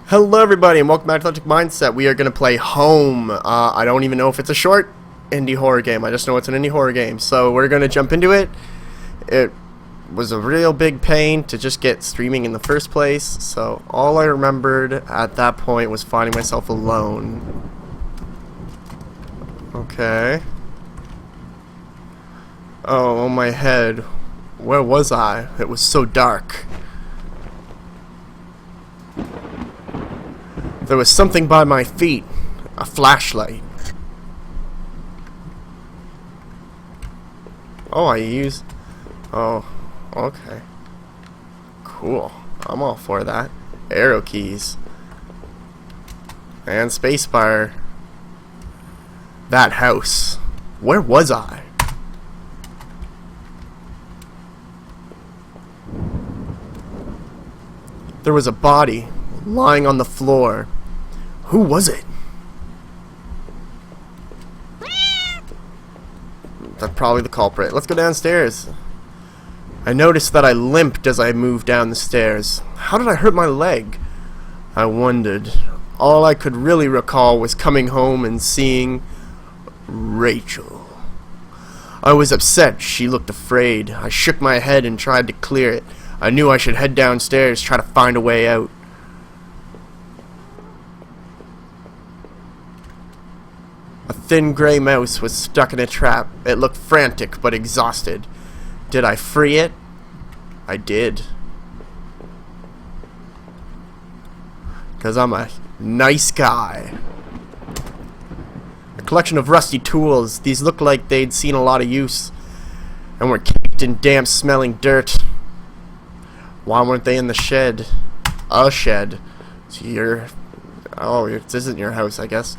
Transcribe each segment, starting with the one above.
Hello everybody and welcome back to Athletic Mindset. We are going to play Home. I don't even know if it's a short indie horror game. I just know it's an indie horror game. So we're going to jump into it. It was a real big pain to just get streaming in the first place. So all I remembered at that point was finding myself alone. Okay. Oh, my head. Where was I? It was so dark. There was something by my feet. A flashlight. Oh, Oh, okay. Cool. I'm all for that. Arrow keys. And spacebar. That house. Where was I? There was a body lying on the floor. Who was it? That's probably the culprit. Let's go downstairs. I noticed that I limped as I moved down the stairs. How did I hurt my leg? I wondered. All I could really recall was coming home and seeing Rachel. I was upset. She looked afraid. I shook my head and tried to clear it. I knew I should head downstairs, try to find a way out. A thin gray mouse was stuck in a trap. It looked frantic but exhausted. Did I free it? I did. 'Cause I'm a nice guy. A collection of rusty tools. These looked like they'd seen a lot of use and were caked in damp smelling dirt. Why weren't they in the shed? A shed. This isn't your house, I guess.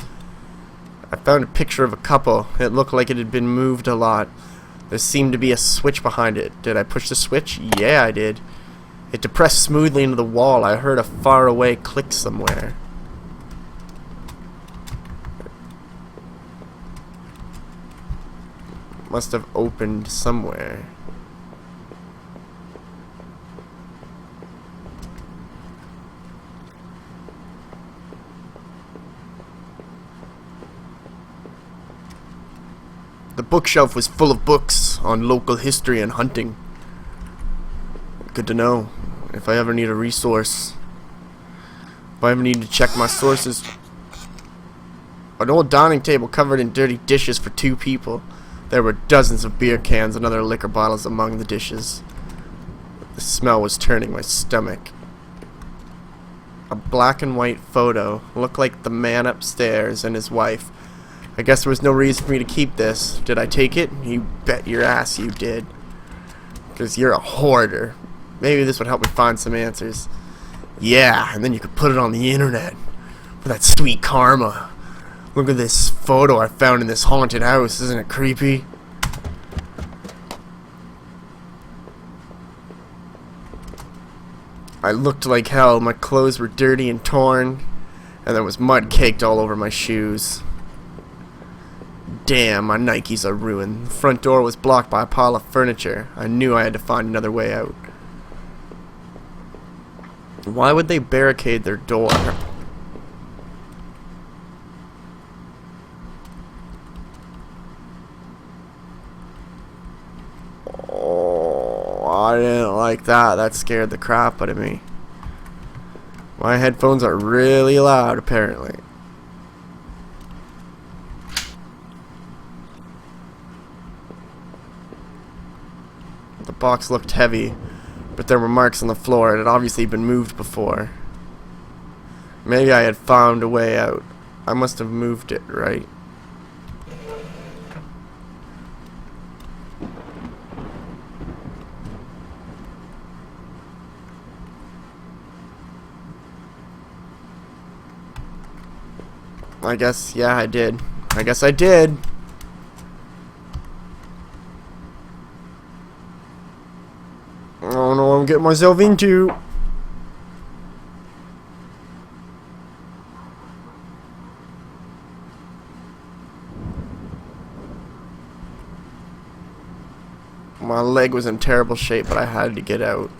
I found a picture of a couple. It looked like it had been moved a lot. There seemed to be a switch behind it. Did I push the switch? Yeah, I did. It depressed smoothly into the wall. I heard a faraway click somewhere. Must have opened somewhere. The bookshelf was full of books on local history and hunting. Good to know if I ever need a resource. If I ever need to check my sources. An old dining table covered in dirty dishes for 2 people. There were dozens of beer cans and other liquor bottles among the dishes. The smell was turning my stomach. A black and white photo looked like the man upstairs and his wife. I guess there was no reason for me to keep this. Did I take it? You bet your ass you did. Because you're a hoarder. Maybe this would help me find some answers. Yeah, and then you could put it on the internet. For that sweet karma. Look at this photo I found in this haunted house. Isn't it creepy? I looked like hell. My clothes were dirty and torn. And there was mud caked all over my shoes. Damn, my Nikes are ruined. The front door was blocked by a pile of furniture. I knew I had to find another way out. Why would they barricade their door? Oh, I didn't like that. That scared the crap out of me. My headphones are really loud, apparently. The box looked heavy, but there were marks on the floor. It had obviously been moved before. Maybe I had found a way out. I must have moved it, right? I guess, yeah, I did. I guess I did. Oh no, I'm getting myself into. My leg was in terrible shape, but I had to get out.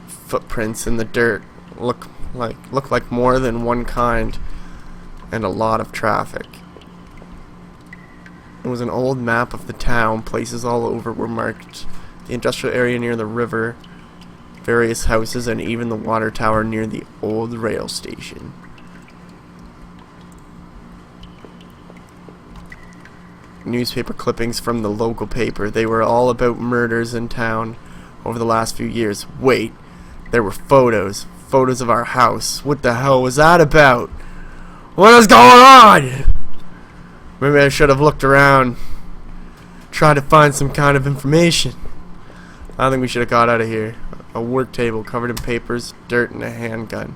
Footprints in the dirt. look like more than one kind, and a lot of traffic. It was an old map of the town. Places all over were marked. The industrial area near the river, various houses, and even the water tower near the old rail station. Newspaper clippings from the local paper. They were all about murders in town over the last few years. Wait, there were photos. Photos of our house. What the hell was that about? What is going on? Maybe I should have looked around, tried to find some kind of information. I think we should have got out of here. A work table covered in papers, dirt, and a handgun.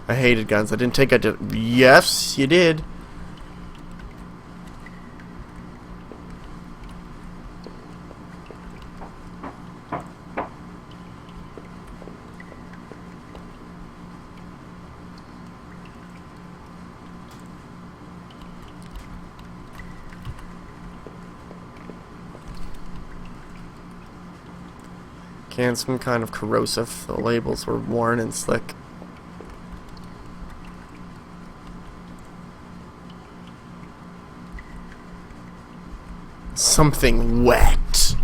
I hated guns. I didn't take it to... Yes, you did. Cans, some kind of corrosive. The labels were worn and slick. Something wet.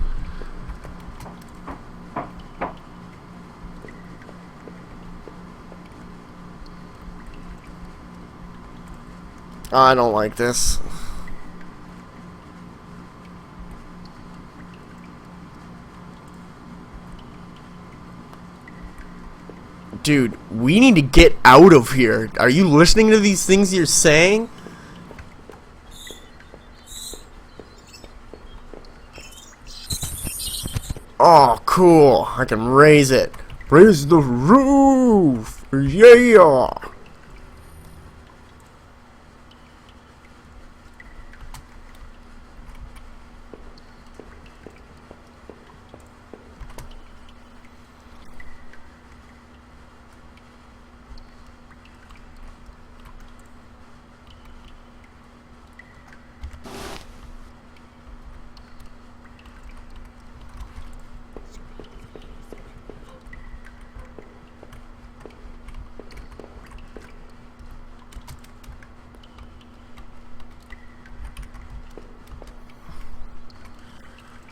I don't like this. Dude, we need to get out of here. Are you listening to these things you're saying? Oh, cool. I can raise it. Raise the roof. Yeah.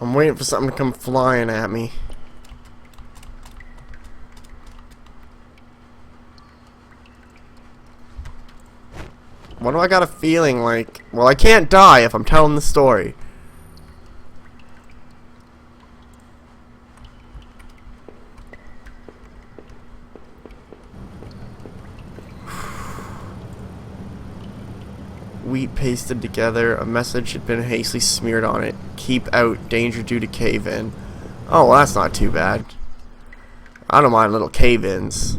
I'm waiting for something to come flying at me. What do I got a feeling like? Well, I can't die if I'm telling the story. Wheat pasted together. A message had been hastily smeared on it. Keep out. Danger due to cave-in. Oh, well, that's not too bad. I don't mind little cave-ins.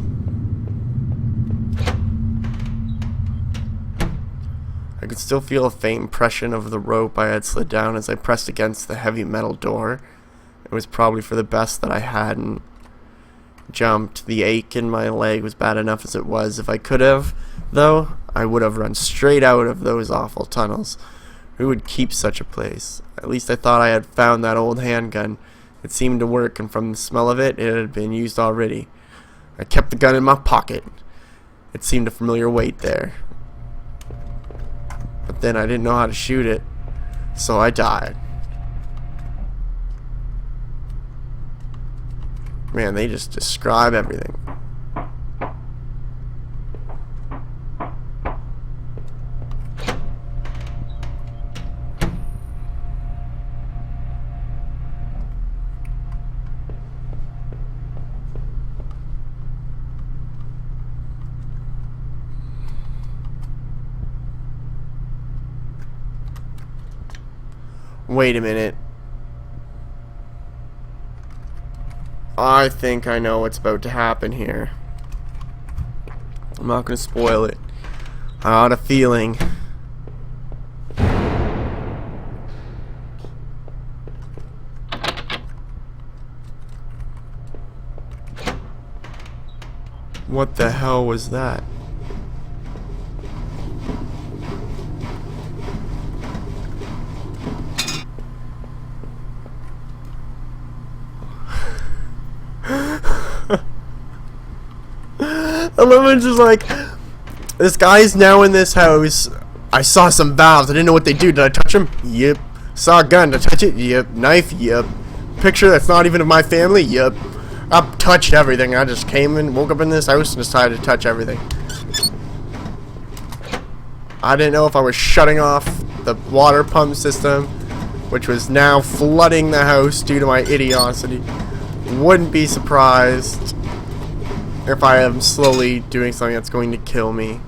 I could still feel a faint impression of the rope I had slid down as I pressed against the heavy metal door. It was probably for the best that I hadn't jumped. The ache in my leg was bad enough as it was. If I could have, though, I would have run straight out of those awful tunnels. Who would keep such a place? At least I thought I had found that old handgun. It seemed to work, and from the smell of it, it had been used already. I kept the gun in my pocket. It seemed a familiar weight there. But then I didn't know how to shoot it, so I died. Man, they just describe everything. Wait a minute. I think I know what's about to happen here. I'm not going to spoil it. I had a feeling. What the hell was that? I love when it's just like, this guy's now in this house. I saw some valves. I didn't know what they do. Did I touch them? Yep. Saw a gun. Did I touch it? Yep. Knife? Yep. Picture that's not even of my family? Yep. I've touched everything. I just came in, woke up in this house, and decided to touch everything. I didn't know if I was shutting off the water pump system, which was now flooding the house due to my idiocy. Wouldn't be surprised if I am slowly doing something that's going to kill me.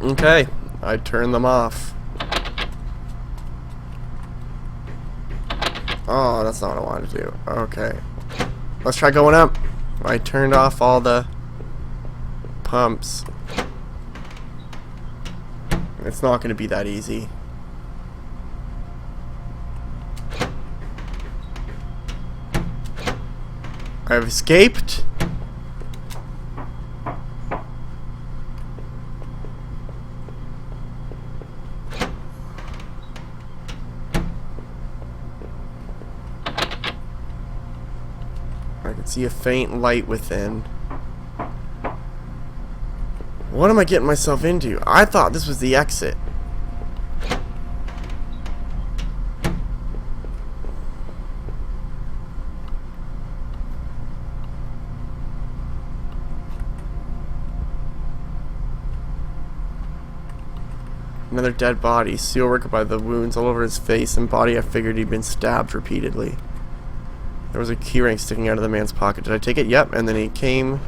Okay, I turned them off. Oh, that's not what I wanted to do. Okay. Let's try going up. I turned off all the pumps. It's not going to be that easy. I've escaped. I can see a faint light within. What am I getting myself into? I thought this was the exit. Another dead body. Seal worker by the wounds all over his face and body. I figured he'd been stabbed repeatedly. There was a keyring sticking out of the man's pocket. Did I take it? Yep. And then he came.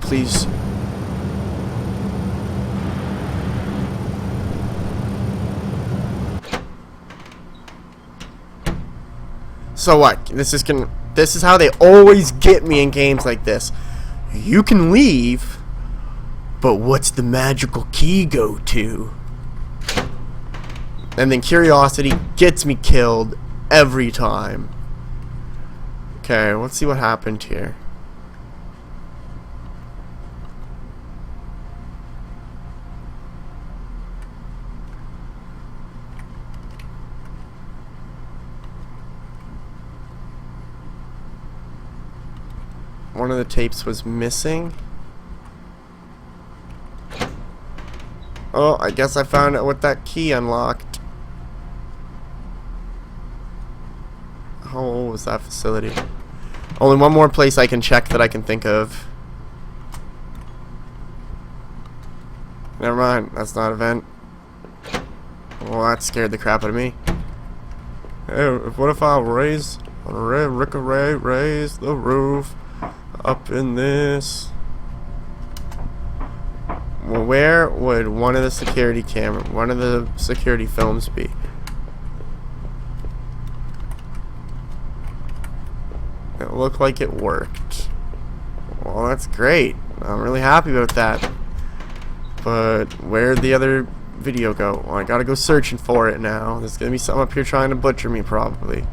Please. So what? This is how they always get me in games like this. You can leave, but what's the magical key go to? And then curiosity gets me killed every time. Okay, let's see what happened here. One of the tapes was missing. Oh, I guess I found out what that key unlocked. How old was that facility? Only one more place I can check that I can think of. Never mind, that's not a vent. Well, that scared the crap out of me. Hey, what if I raise the roof up in this? Well, where would one of the security films be? It looked like it worked. Well, that's great. I'm really happy about that. But where'd the other video go? Well, I gotta go searching for it now. There's gonna be something up here trying to butcher me, probably.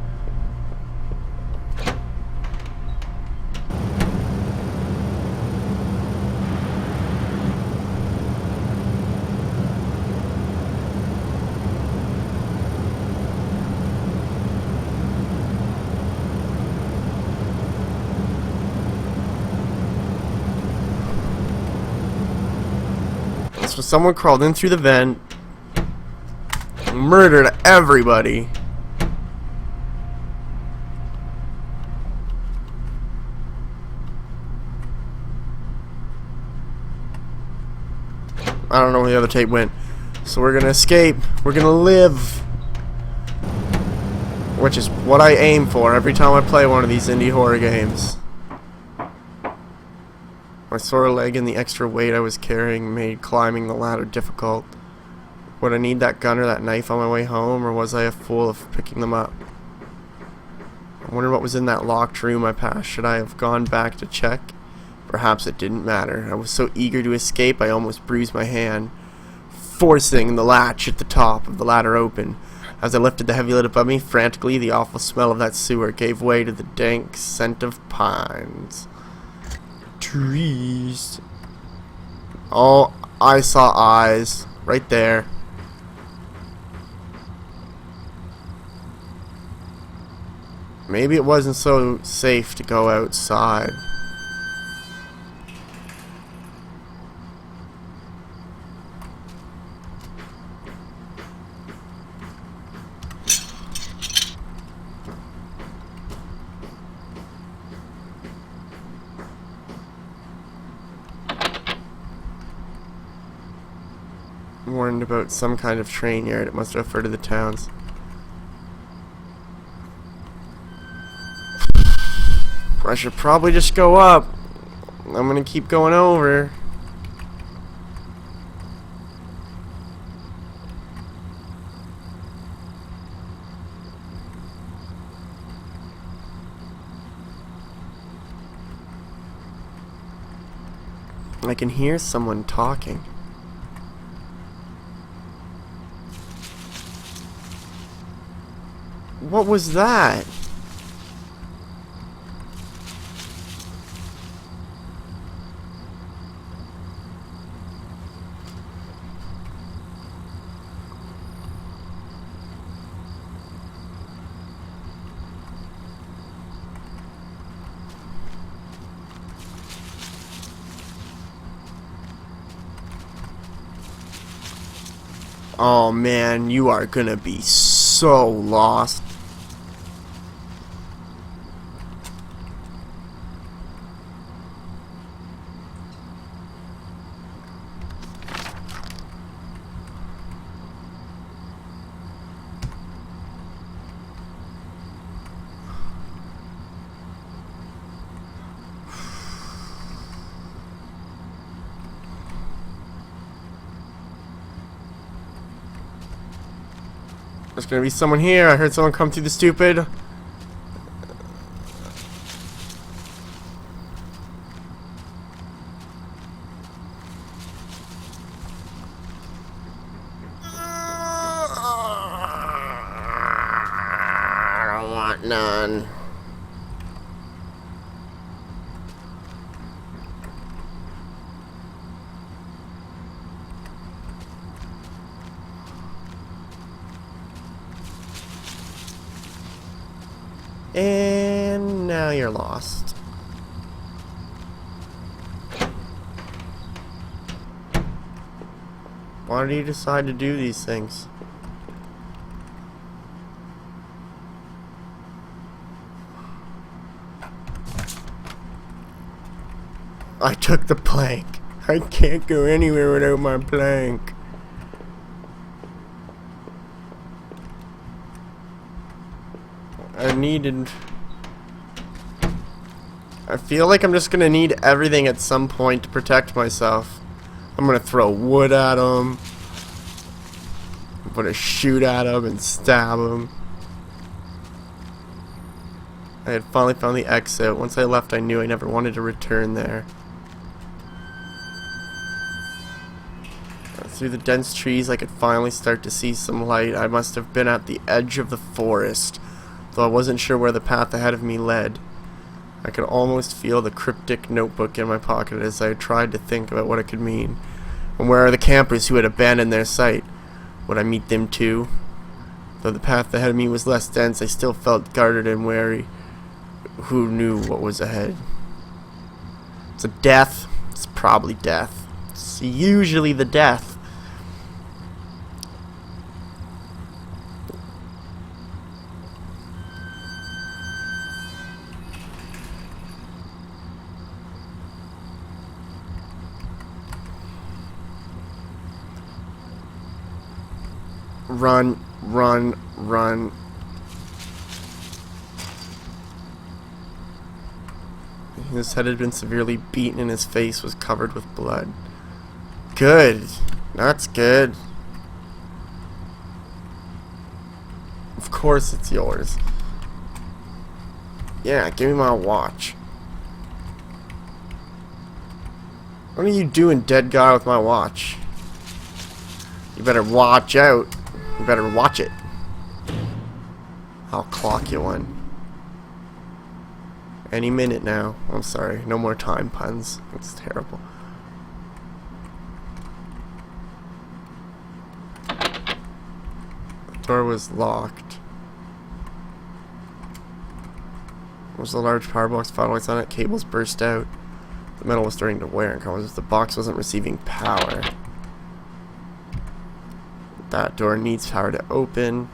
So someone crawled in through the vent, murdered everybody. I don't know where the other tape went. So we're gonna escape. We're gonna live. Which is what I aim for every time I play one of these indie horror games. My sore leg and the extra weight I was carrying made climbing the ladder difficult. Would I need that gun or that knife on my way home, or was I a fool of picking them up? I wonder what was in that locked room I passed. Should I have gone back to check? Perhaps it didn't matter. I was so eager to escape I almost bruised my hand, forcing the latch at the top of the ladder open. As I lifted the heavy lid above me, frantically, the awful smell of that sewer gave way to the dank scent of pines. Trees. Oh, I saw eyes. Right there. Maybe it wasn't so safe to go outside. Warned about some kind of train yard. It must refer to the towns. I should probably just go up. I'm gonna keep going over. I can hear someone talking. What was that? Oh man, you are gonna be so lost. There's gonna be someone here. I heard someone come through the stupid. I don't want none. And now you're lost. Why do you decide to do these things? I took the plank. I can't go anywhere without my plank. I feel like I'm just gonna need everything at some point to protect myself. I'm gonna throw wood at him. I'm gonna shoot at him and stab him. I had finally found the exit. Once I left, I knew I never wanted to return there. Through the dense trees, I could finally start to see some light. I must have been at the edge of the forest, though I wasn't sure where the path ahead of me led. I could almost feel the cryptic notebook in my pocket as I tried to think about what it could mean. And where are the campers who had abandoned their site? Would I meet them too? Though the path ahead of me was less dense, I still felt guarded and wary. Who knew what was ahead? It's a death. It's probably death. It's usually the death. Run, run, run. His head had been severely beaten and his face was covered with blood. Good. That's good. course it's yours. Yeah, give me my watch. What are you doing, dead guy, with my watch? You better watch out. You better watch it. I'll clock you one. Any minute now. I'm sorry. No more time puns. It's terrible. The door was locked. There's a large power box, lights on it. Cables burst out. The metal was starting to wear and come as if the box wasn't receiving power. That door needs power to open.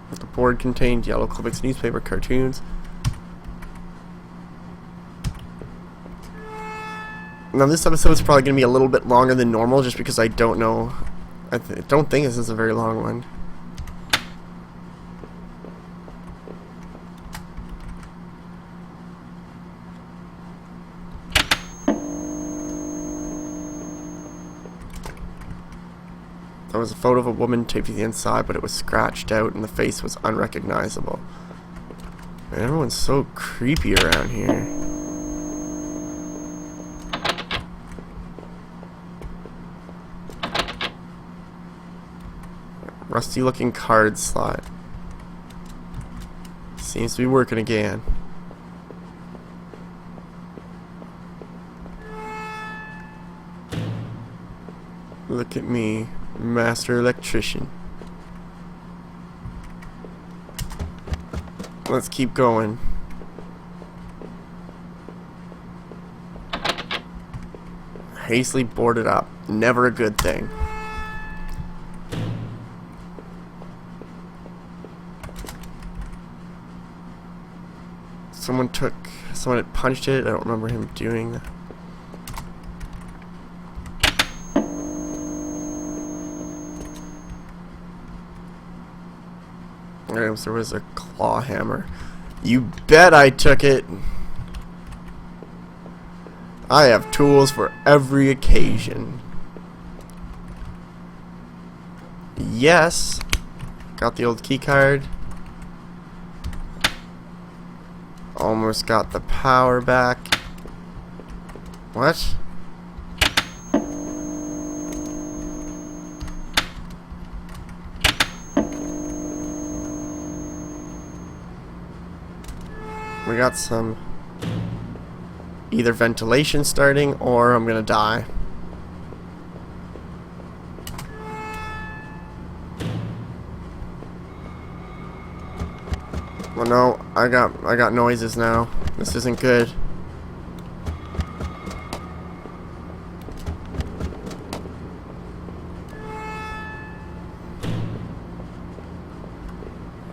The board contained yellow clippings, newspaper, cartoons. Now this episode is probably going to be a little bit longer than normal just because I don't know. I don't think this is a very long one. There was a photo of a woman taped to the inside, but it was scratched out and the face was unrecognizable. Man, everyone's so creepy around here. Rusty looking card slot. Seems to be working again. Look at me, master electrician. Let's keep going. Hastily boarded up. Never a good thing. Someone had punched it. I don't remember him doing that. There was a claw hammer. You bet I took it. I have tools for every occasion. Yes. Got the old key card. Almost got the power back. What? We got some either ventilation starting or I'm gonna die. Well, no, I got noises now. This isn't good.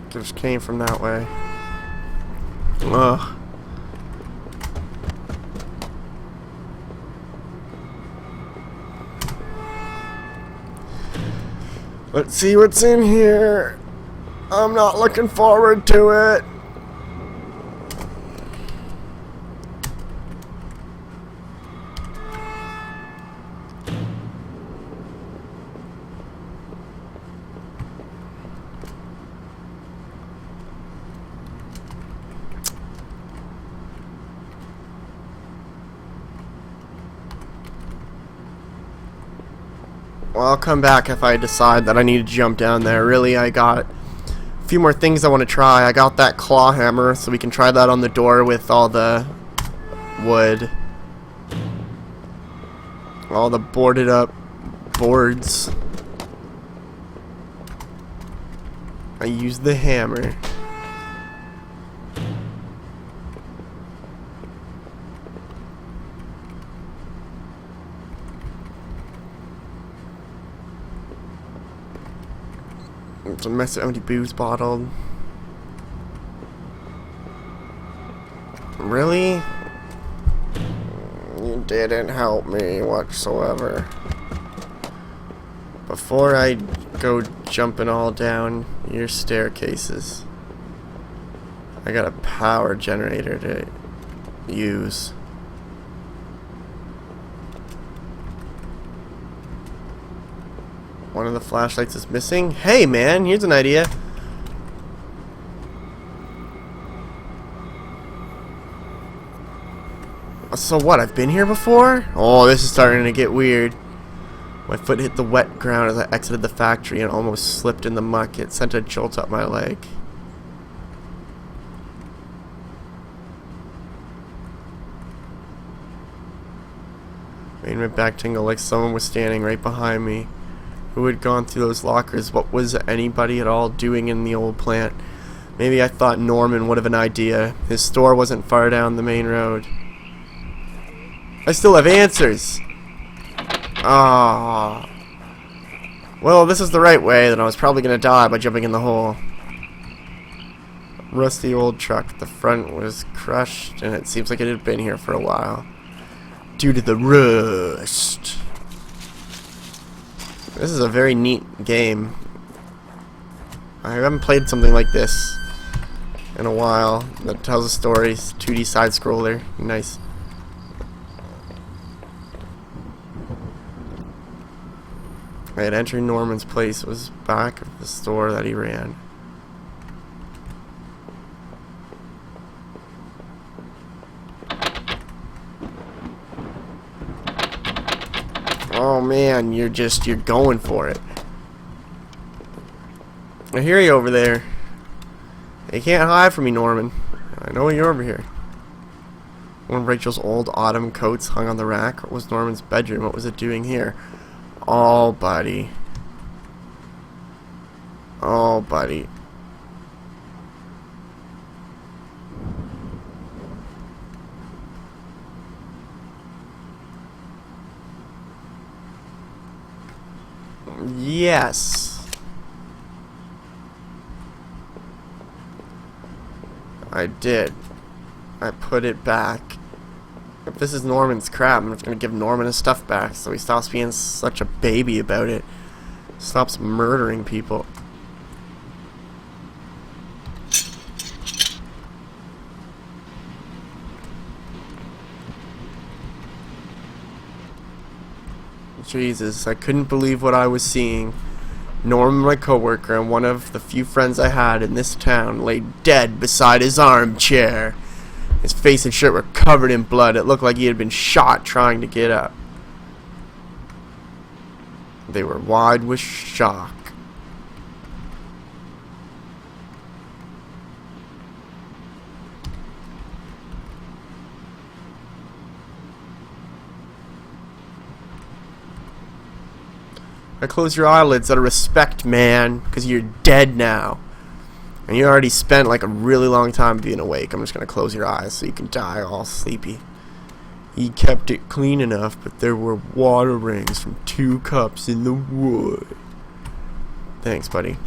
Just came from that way. Ugh. Let's see what's in here. I'm not looking forward to it. Well, I'll come back if I decide that I need to jump down there. Really, I got a few more things I want to try. I got that claw hammer, so we can try that on the door with all the wood. All the boarded up boards. I used the hammer. It's a mess of empty booze bottle. Really? You didn't help me whatsoever. Before I go jumping all down your staircases, I got a power generator to use. One of the flashlights is missing. Hey man, here's an idea. So what, I've been here before? Oh, this is starting to get weird. My foot hit the wet ground as I exited the factory and almost slipped in the muck. It sent a jolt up my leg. Made my back tingle like someone was standing right behind me. Who had gone through those lockers? What was anybody at all doing in the old plant? Maybe I thought Norman would have an idea. His store wasn't far down the main road. I still have answers! Ah. Well, this is the right way, then I was probably gonna die by jumping in the hole. Rusty old truck. The front was crushed, and it seems like it had been here for a while. Due to the rust. This is a very neat game. I haven't played something like this in a while that tells a story. 2D side scroller. Nice. I had entered Norman's place. It was back of the store that he ran. Oh man, you're going for it. I hear you over there. You can't hide from me, Norman. I know you're over here. One of Rachel's old autumn coats hung on the rack. What was Norman's bedroom? What was it doing here? Oh, buddy. Oh, buddy. Yes. I did. I put it back. If this is Norman's crap, I'm just gonna give Norman his stuff back so he stops being such a baby about it. Stops murdering people. Jesus, I couldn't believe what I was seeing. Norman, my coworker, and one of the few friends I had in this town, lay dead beside his armchair. His face and shirt were covered in blood. It looked like he had been shot trying to get up. They were wide with shock. Now close your eyelids out of respect, man, because you're dead now. And you already spent like a really long time being awake. I'm just going to close your eyes so you can die all sleepy. He kept it clean enough, but there were water rings from 2 cups in the wood. Thanks, buddy.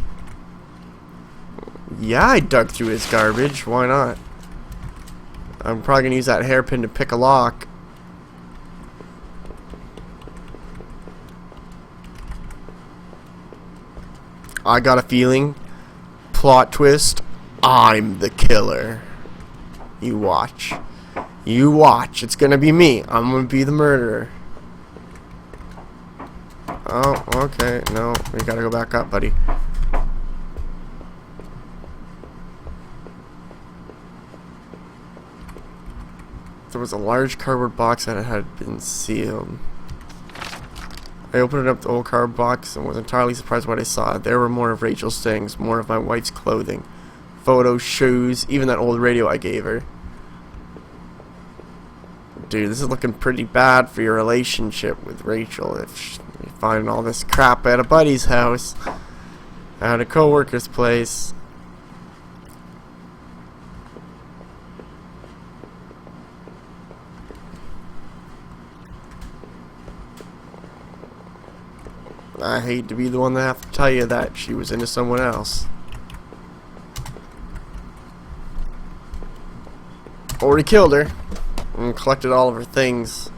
Yeah, I dug through his garbage. Why not? I'm probably going to use that hairpin to pick a lock. I got a feeling. Plot twist. I'm the killer. You watch. You watch. It's gonna be me. I'm gonna be the murderer. Oh, okay. No, we gotta go back up, buddy. There was a large cardboard box that had been sealed. I opened up the old cardboard box and was entirely surprised what I saw. There were more of Rachel's things, more of my wife's clothing, photos, shoes, even that old radio I gave her. Dude, this is looking pretty bad for your relationship with Rachel if you're finding all this crap at a buddy's house, at a coworker's place. I hate to be the one that have to tell you that she was into someone else. Already killed her and collected all of her things.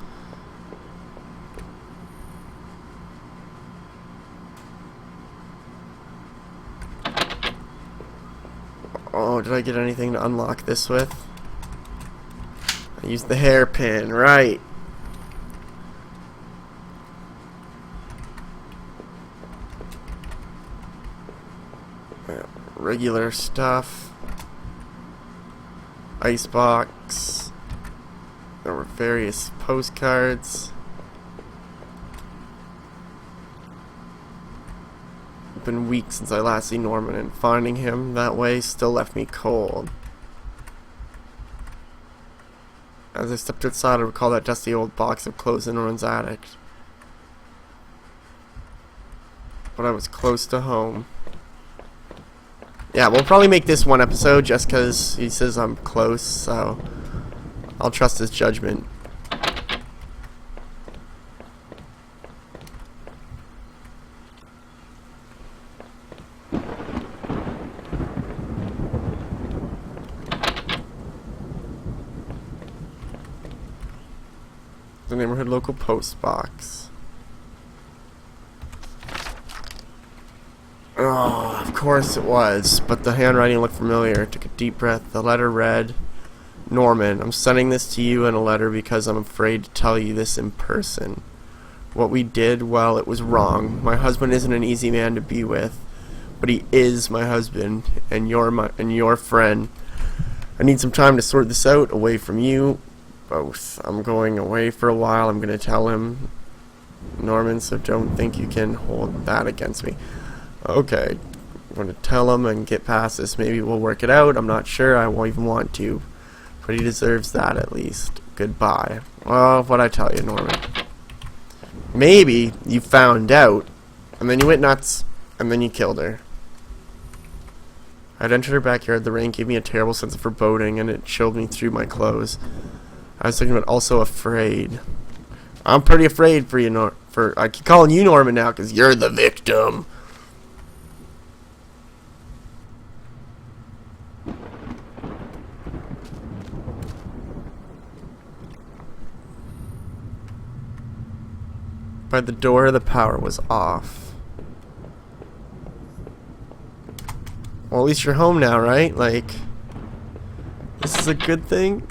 Oh, did I get anything to unlock this with? I used the hairpin, right. regular stuff. Icebox. There were various postcards. It's been weeks since I last seen Norman, and finding him that way still left me cold. As I stepped outside, I recall that dusty old box of clothes in Norman's attic. But I was close to home. Yeah, we'll probably make this one episode just because he says I'm close, so I'll trust his judgment. The neighborhood local post box. Oh, of course it was, but the handwriting looked familiar. I took a deep breath. The letter read, Norman, I'm sending this to you in a letter because I'm afraid to tell you this in person. What we did, well, it was wrong. My husband isn't an easy man to be with, but he is my husband, and your friend. I need some time to sort this out away from you both. I'm going away for a while. I'm going to tell him, Norman, so don't think you can hold that against me. Okay, I'm going to tell him and get past this. Maybe we'll work it out. I'm not sure. I won't even want to. But he deserves that at least. Goodbye. Well, what'd I tell you, Norman? Maybe you found out, and then you went nuts, and then you killed her. I'd entered her backyard. The rain gave me a terrible sense of foreboding, and it chilled me through my clothes. I was thinking, but also afraid. I'm pretty afraid for you, I keep calling you Norman now, because you're the victim. By the door, the power was off. Well, at least you're home now, right? Like, this is a good thing?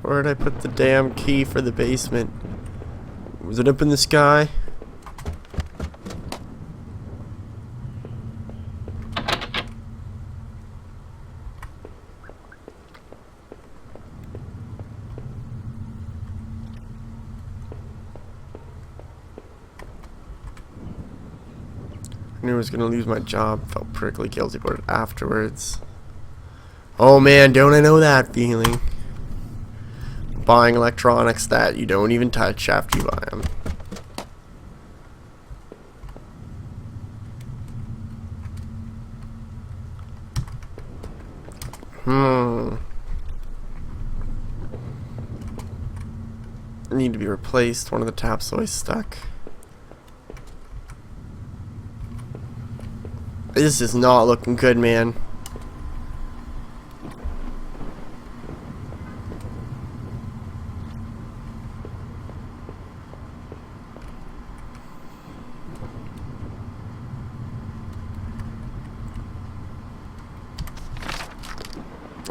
Where did I put the damn key for the basement? Was it up in the sky? I knew I was going to lose my job. Felt prickly guilty about it afterwards. Oh man, don't I know that feeling? Buying electronics that you don't even touch after you buy them. Need to be replaced. One of the tap's always stuck. This is not looking good, man.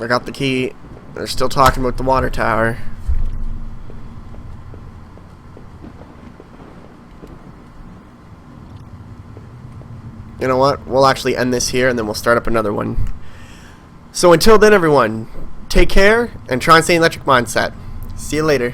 I got the key. They're still talking about the water tower. You know what? We'll actually end this here and then we'll start up another one. So until then, everyone, take care and try and stay in electric mindset. See you later.